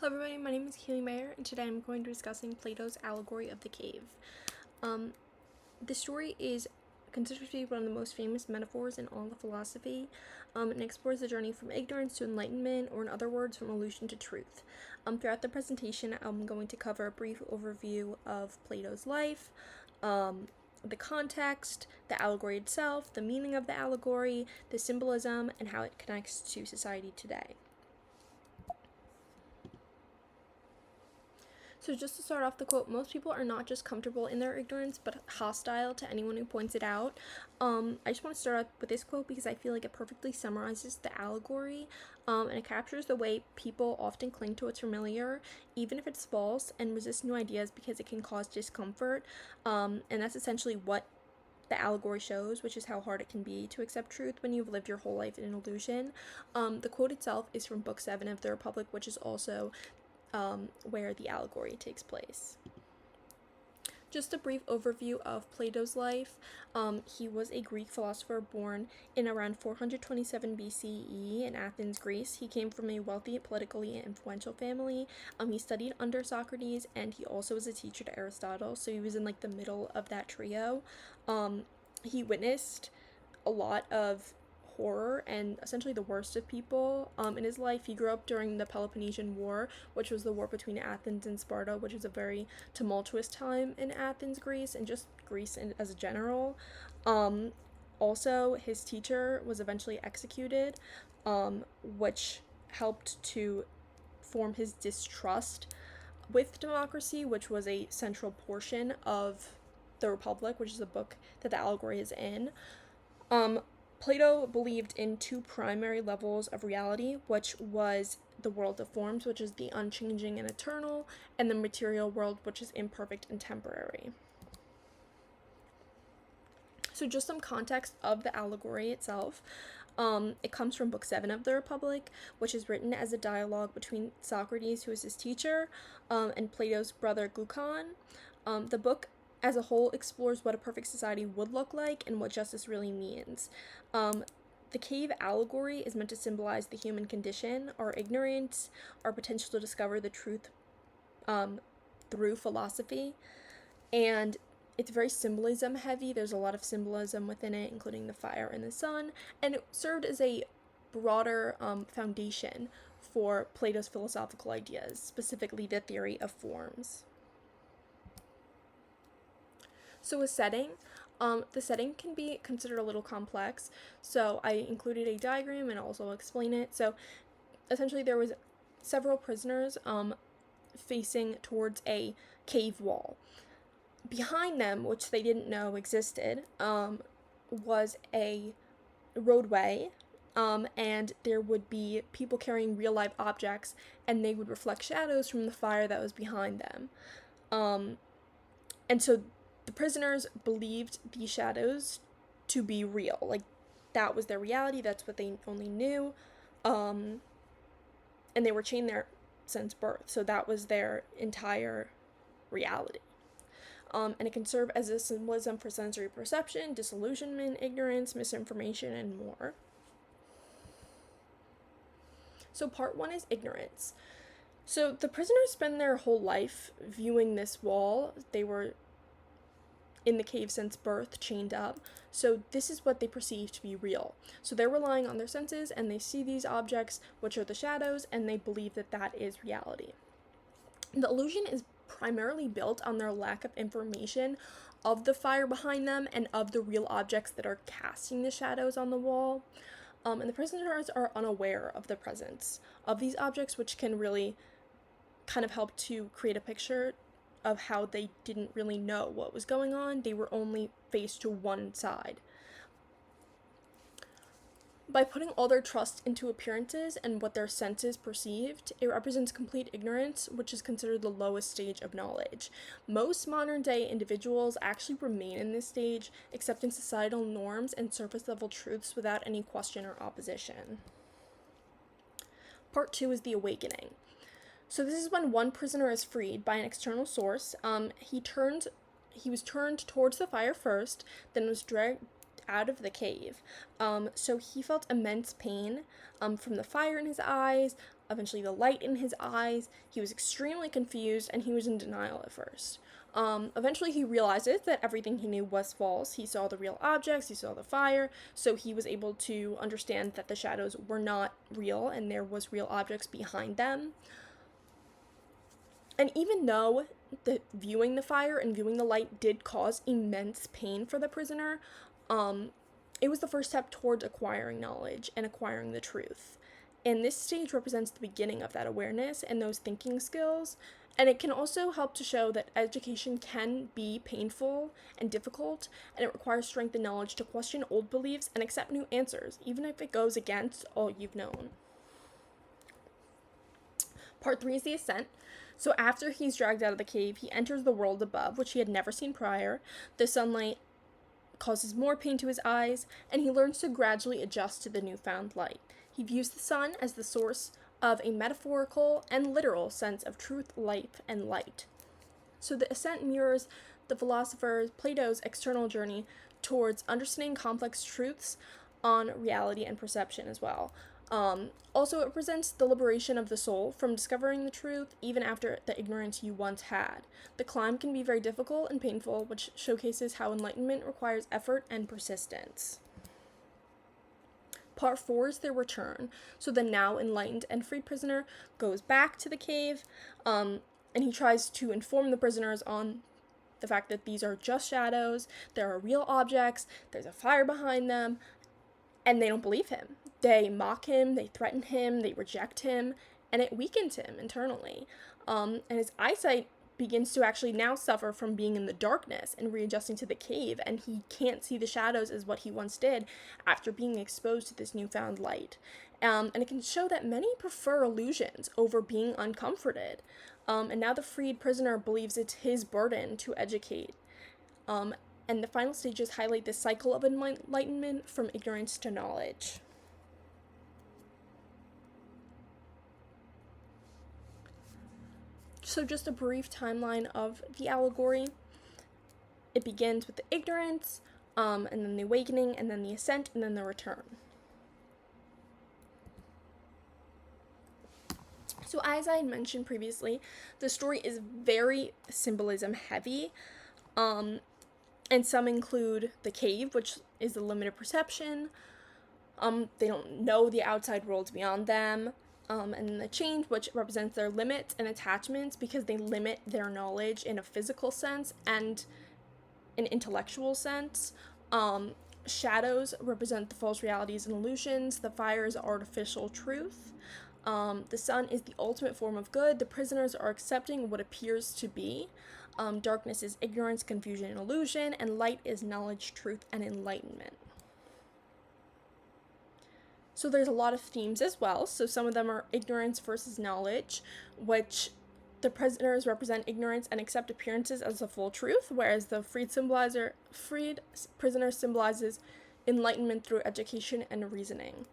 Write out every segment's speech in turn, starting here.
Hello everybody, my name is Keely Mayer, and today I'm going to be discussing Plato's Allegory of the Cave. This story is considered to be one of the most famous metaphors in all of philosophy, and explores the journey from ignorance to enlightenment, or in other words, from illusion to truth. Throughout the presentation, I'm going to cover a brief overview of Plato's life, the context, the allegory itself, the meaning of the allegory, the symbolism, and how it connects to society today. So just to start off the quote, most people are not just comfortable in their ignorance, but hostile to anyone who points it out. I just want to start out with this quote because I feel like it perfectly summarizes the allegory, and it captures the way people often cling to what's familiar, even if it's false, and resist new ideas because it can cause discomfort, and that's essentially what the allegory shows, which is how hard it can be to accept truth when you've lived your whole life in an illusion. The quote itself is from Book 7 of the Republic, which is also where the allegory takes place. Just a brief overview of Plato's life. He was a Greek philosopher born in around 427 BCE in Athens, Greece. He came from a wealthy, politically influential family. He studied under Socrates, and he also was a teacher to Aristotle, so he was in the middle of that trio. He witnessed a lot of horror and essentially the worst of people in his life. He grew up during the Peloponnesian War, which was the war between Athens and Sparta, which was a very tumultuous time in Athens, Greece, and just Greece as a general. Also, his teacher was eventually executed, which helped to form his distrust with democracy, which was a central portion of the Republic, which is a book that the allegory is in. Plato believed in two primary levels of reality, which was the world of forms, which is the unchanging and eternal, and the material world, which is imperfect and temporary. So just some context of the allegory itself. It comes from Book 7 of the Republic, which is written as a dialogue between Socrates, who is his teacher, and Plato's brother Glaucon. The book as a whole explores what a perfect society would look like and what justice really means. The cave allegory is meant to symbolize the human condition, our ignorance, our potential to discover the truth through philosophy, and it's very symbolism heavy. There's a lot of symbolism within it, including the fire and the sun, and it served as a broader foundation for Plato's philosophical ideas, specifically the theory of forms. So a setting, the setting can be considered a little complex, so I included a diagram and also explain it. So essentially there was several prisoners facing towards a cave wall. Behind them, which they didn't know existed, was a roadway, and there would be people carrying real life objects, and they would reflect shadows from the fire that was behind them. And so the prisoners believed these shadows to be real. That was their reality. That's what they only knew. And they were chained there since birth. So that was their entire reality. And it can serve as a symbolism for sensory perception, disillusionment, ignorance, misinformation, and more. So part 1 is ignorance. So the prisoners spend their whole life viewing this wall. They were in the cave since birth, chained up. So this is what they perceive to be real. So they're relying on their senses, and they see these objects, which are the shadows, and they believe that that is reality. The illusion is primarily built on their lack of information of the fire behind them and of the real objects that are casting the shadows on the wall. And the prisoners are unaware of the presence of these objects, which can really kind of help to create a picture of how they didn't really know what was going on. They were only faced to one side. By putting all their trust into appearances and what their senses perceived, it represents complete ignorance, which is considered the lowest stage of knowledge. Most modern-day individuals actually remain in this stage, accepting societal norms and surface-level truths without any question or opposition. Part 2 is the awakening. So this is when one prisoner is freed by an external source. He was turned towards the fire first, then was dragged out of the cave. So he felt immense pain from the fire in his eyes, eventually the light in his eyes. He was extremely confused and he was in denial at first. Eventually he realizes that everything he knew was false. He saw the real objects, he saw the fire, so he was able to understand that the shadows were not real and there was real objects behind them. And even though viewing the fire and viewing the light did cause immense pain for the prisoner, it was the first step towards acquiring knowledge and acquiring the truth. And this stage represents the beginning of that awareness and those thinking skills. And it can also help to show that education can be painful and difficult, and it requires strength and knowledge to question old beliefs and accept new answers, even if it goes against all you've known. Part 3 is the ascent. So after he's dragged out of the cave, he enters the world above, which he had never seen prior. The sunlight causes more pain to his eyes, and he learns to gradually adjust to the newfound light. He views the sun as the source of a metaphorical and literal sense of truth, life, and light. So the ascent mirrors the philosopher Plato's external journey towards understanding complex truths on reality and perception as well. Also, it represents the liberation of the soul from discovering the truth even after the ignorance you once had. The climb can be very difficult and painful, which showcases how enlightenment requires effort and persistence. Part 4 is their return. So the now enlightened and freed prisoner goes back to the cave, and he tries to inform the prisoners on the fact that these are just shadows, there are real objects, there's a fire behind them, and they don't believe him. They mock him, they threaten him, they reject him, and it weakens him internally. And his eyesight begins to actually now suffer from being in the darkness and readjusting to the cave, and he can't see the shadows as what he once did after being exposed to this newfound light. And it can show that many prefer illusions over being uncomforted. And now the freed prisoner believes it's his burden to educate. And the final stages highlight this cycle of enlightenment from ignorance to knowledge. So just a brief timeline of the allegory. It begins with the ignorance, and then the awakening, and then the ascent, and then the return. So as I had mentioned previously, the story is very symbolism heavy, and some include the cave, which is the limited perception. They don't know the outside world beyond them. And the change, which represents their limits and attachments because they limit their knowledge in a physical sense and an intellectual sense. Shadows represent the false realities and illusions. The fire is artificial truth. The sun is the ultimate form of good. The prisoners are accepting what appears to be. Darkness is ignorance, confusion, and illusion. And light is knowledge, truth, and enlightenment. So there's a lot of themes as well. So some of them are ignorance versus knowledge, which the prisoners represent ignorance and accept appearances as the full truth, whereas the freed prisoner symbolizes enlightenment through education and reasoning.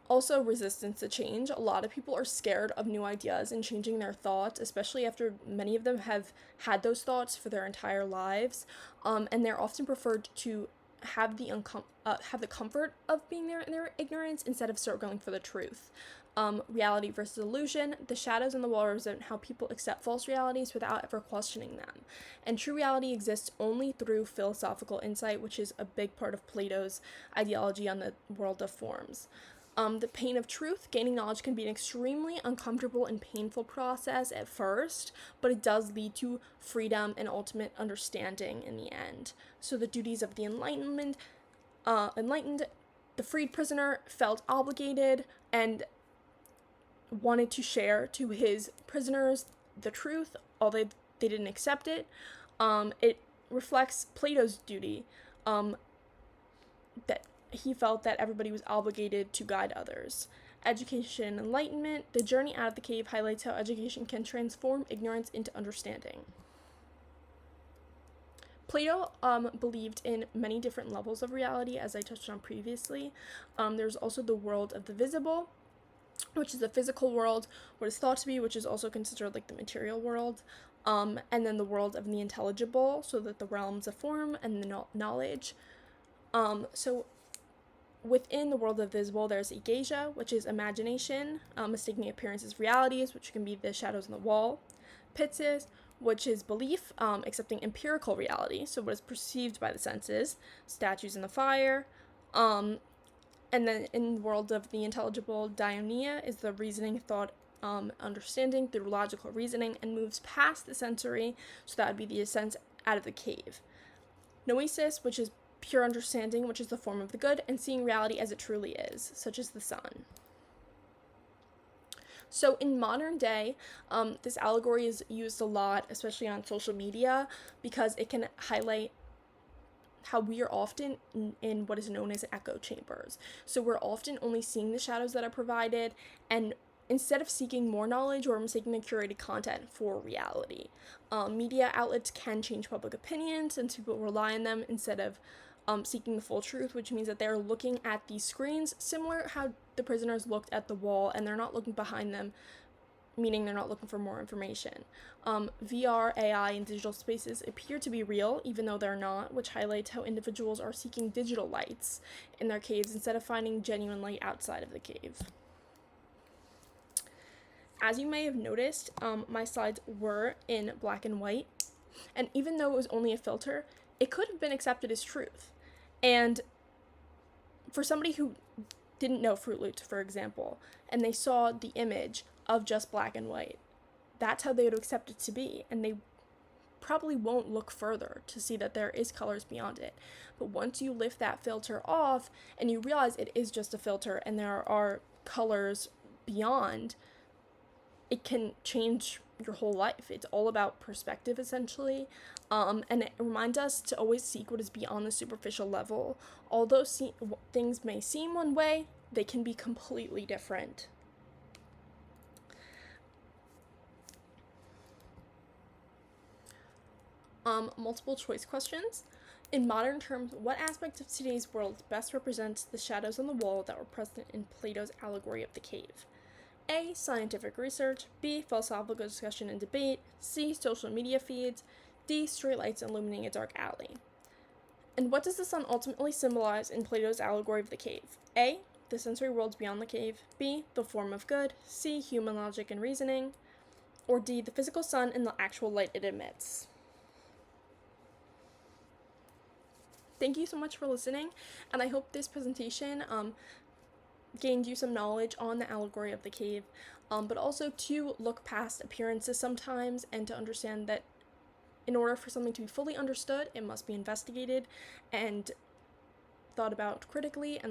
Also, resistance to change. A lot of people are scared of new ideas and changing their thoughts, especially after many of them have had those thoughts for their entire lives, and they're often preferred to have the comfort of being there in their ignorance instead of struggling for the truth. Reality versus illusion. The shadows on the wall represent how people accept false realities without ever questioning them. And true reality exists only through philosophical insight, which is a big part of Plato's ideology on the world of forms. The pain of truth. Gaining knowledge can be an extremely uncomfortable and painful process at first, but it does lead to freedom and ultimate understanding in the end. So the duties of the enlightened, the freed prisoner felt obligated and wanted to share to his prisoners the truth, although they didn't accept it. It reflects Plato's duty, that he felt that everybody was obligated to guide others. Education and enlightenment. The journey out of the cave highlights how education can transform ignorance into understanding. Plato believed in many different levels of reality, as I touched on previously. There's also the world of the visible, which is the physical world, what is thought to be, which is also considered like the material world, and then the world of the intelligible, so that the realms of form and the knowledge. So within the world of visible, there's ageia, which is imagination, mistaking appearances as realities, which can be the shadows on the wall. Pitsis, which is belief, accepting empirical reality, so what is perceived by the senses, statues in the fire. And then in the world of the intelligible, Dionia is the reasoning, thought, understanding through logical reasoning, and moves past the sensory, so that would be the ascent out of the cave. Noesis, which is pure understanding, which is the form of the good, and seeing reality as it truly is, such as the sun. So in modern day, this allegory is used a lot, especially on social media, because it can highlight how we are often in what is known as echo chambers. So we're often only seeing the shadows that are provided, and instead of seeking more knowledge, we're mistaking the curated content for reality. Media outlets can change public opinion since people rely on them instead of seeking the full truth, which means that they're looking at these screens, similar how the prisoners looked at the wall, and they're not looking behind them, meaning they're not looking for more information. VR, AI, and digital spaces appear to be real, even though they're not, which highlights how individuals are seeking digital lights in their caves instead of finding genuine light outside of the cave. As you may have noticed, my slides were in black and white, and even though it was only a filter, it could have been accepted as truth. And for somebody who didn't know Fruit Loops, for example, and they saw the image of just black and white, that's how they would accept it to be, and they probably won't look further to see that there is colors beyond it. But once you lift that filter off and you realize it is just a filter and there are colors beyond, it can change your whole life. It's all about perspective, essentially, and it reminds us to always seek what is beyond the superficial level. Although things may seem one way, they can be completely different. Multiple choice questions. In modern terms, what aspect of today's world best represents the shadows on the wall that were present in Plato's Allegory of the Cave? A. Scientific research. B. Philosophical discussion and debate. C. Social media feeds. D. Streetlights illuminating a dark alley. And what does the sun ultimately symbolize in Plato's Allegory of the Cave? A. The sensory worlds beyond the cave. B. The form of good. C. Human logic and reasoning. Or D. The physical sun and the actual light it emits. Thank you so much for listening, and I hope this presentation gained you some knowledge on the allegory of the cave, but also to look past appearances sometimes and to understand that in order for something to be fully understood, it must be investigated and thought about critically and